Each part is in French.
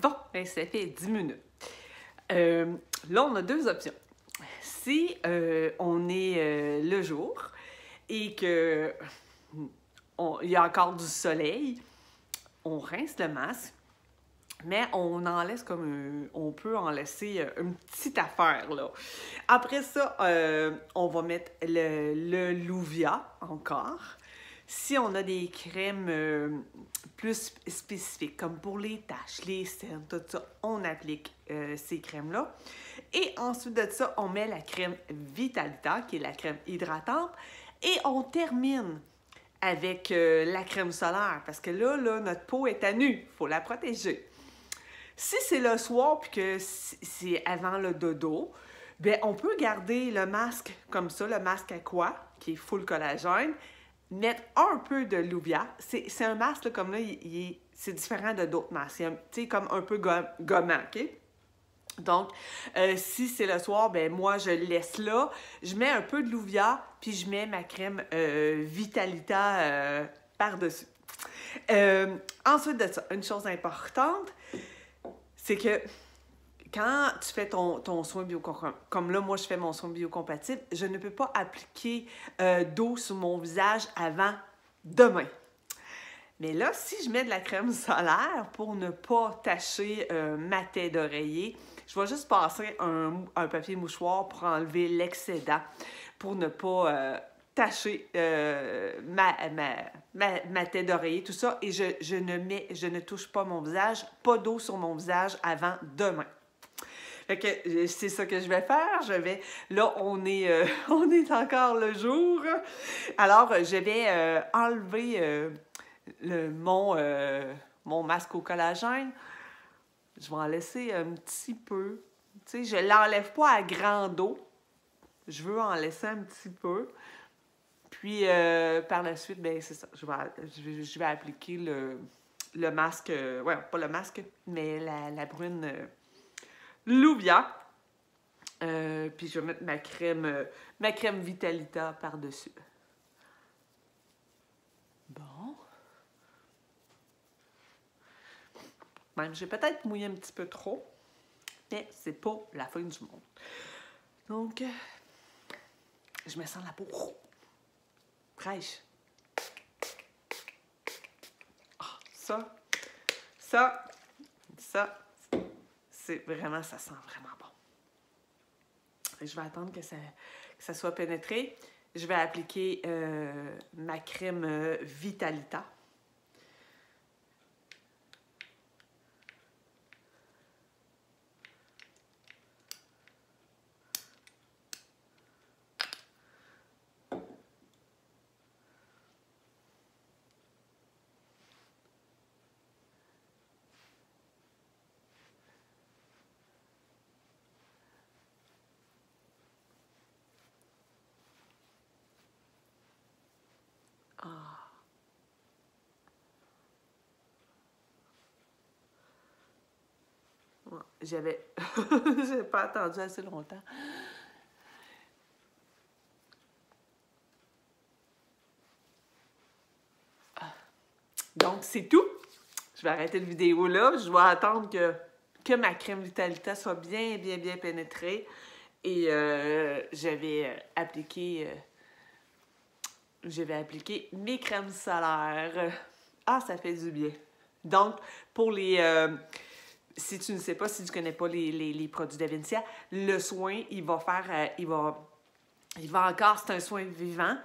Bon, ben, ça fait 10 minutes. Là, on a deux options. Si on est le jour et que il y a encore du soleil, on rince le masque, mais on en laisse comme on peut en laisser une petite affaire, là. Après ça, on va mettre le Louvia encore. Si on a des crèmes plus spécifiques, comme pour les taches, les cernes, tout ça, on applique ces crèmes-là. Et ensuite de ça, on met la crème Vitalita, qui est la crème hydratante, et on termine avec la crème solaire, parce que là, notre peau est à nu, il faut la protéger. Si c'est le soir puis que c'est avant le dodo, bien, on peut garder le masque comme ça, le masque Aqua, qui est full collagène, mettre un peu de Louvia. C'est un masque, là, comme là, c'est différent de d'autres masques. C'est comme un peu gommant, OK? Donc, si c'est le soir, ben moi, je le laisse là. Je mets un peu de Louvia, puis je mets ma crème Vitalita par-dessus. Ensuite de ça, une chose importante, c'est que quand tu fais ton soin biocompatible, comme là, moi, je fais mon soin biocompatible, je ne peux pas appliquer d'eau sur mon visage avant demain. Mais là, si je mets de la crème solaire pour ne pas tacher ma tête d'oreiller, je vais juste passer un papier mouchoir pour enlever l'excédent, pour ne pas tacher ma tête d'oreiller, tout ça. Et je ne touche pas mon visage, pas d'eau sur mon visage avant demain. Fait que c'est ça que je vais faire. Là, on est encore le jour. Alors, je vais enlever mon masque au collagène. Je vais en laisser un petit peu. Tu sais, je ne l'enlève pas à grande eau. Je veux en laisser un petit peu. Puis, par la suite, bien, c'est ça. Je vais appliquer le masque. Ouais, pas le masque, mais la brune Louvia. Puis, je vais mettre ma crème Vitalita par-dessus. Bon. Même, j'ai peut-être mouillé un petit peu trop, mais c'est pas la fin du monde. Donc, je me sens la peau fraîche. Ah, ça, c'est vraiment, ça sent vraiment bon. Et je vais attendre que ça soit pénétré. Je vais appliquer ma crème Vitalita. Ah. Ouais, j'avais pas attendu assez longtemps. Donc, c'est tout. Je vais arrêter la vidéo là. Je vais attendre que ma crème Vitalita soit bien pénétrée. Et je vais appliquer mes crèmes solaires. Ah, ça fait du bien. Donc, pour les... si tu ne sais pas, si tu ne connais pas les produits d'Avencia, le soin, il va encore, c'est un soin vivant.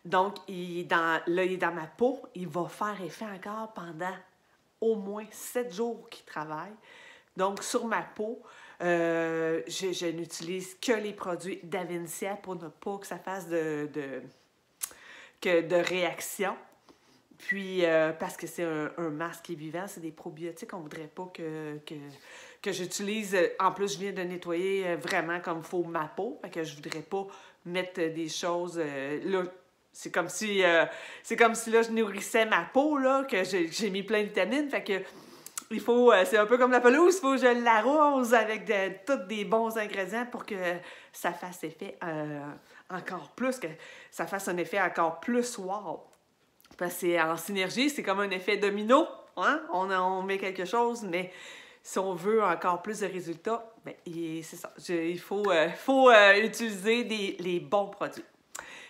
Donc, il est dans ma peau, il va faire effet encore pendant au moins 7 jours qu'il travaille. Donc, sur ma peau, je n'utilise que les produits d'Avencia pour ne pas que ça fasse de réaction. Puis, parce que c'est un masque vivant, c'est des probiotiques, on ne voudrait pas que j'utilise. En plus, je viens de nettoyer vraiment comme il faut ma peau, fait que je ne voudrais pas mettre des choses... là, c'est comme si là, je nourrissais ma peau, là, que j'ai mis plein de vitamines, fait que il faut... c'est un peu comme la pelouse, il faut que je l'arrose avec tous des bons ingrédients pour que ça fasse effet encore plus, que ça fasse un effet encore plus wow. Parce que c'est en synergie, c'est comme un effet domino. Hein? On met quelque chose, mais si on veut encore plus de résultats, ben, c'est ça. Il faut utiliser les bons produits.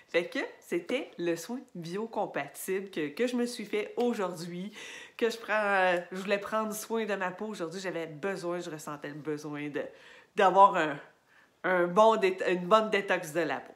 Fait que c'était le soin biocompatible que je me suis fait aujourd'hui, que je voulais prendre soin de ma peau aujourd'hui. Je ressentais le besoin d'avoir une bonne détox de la peau.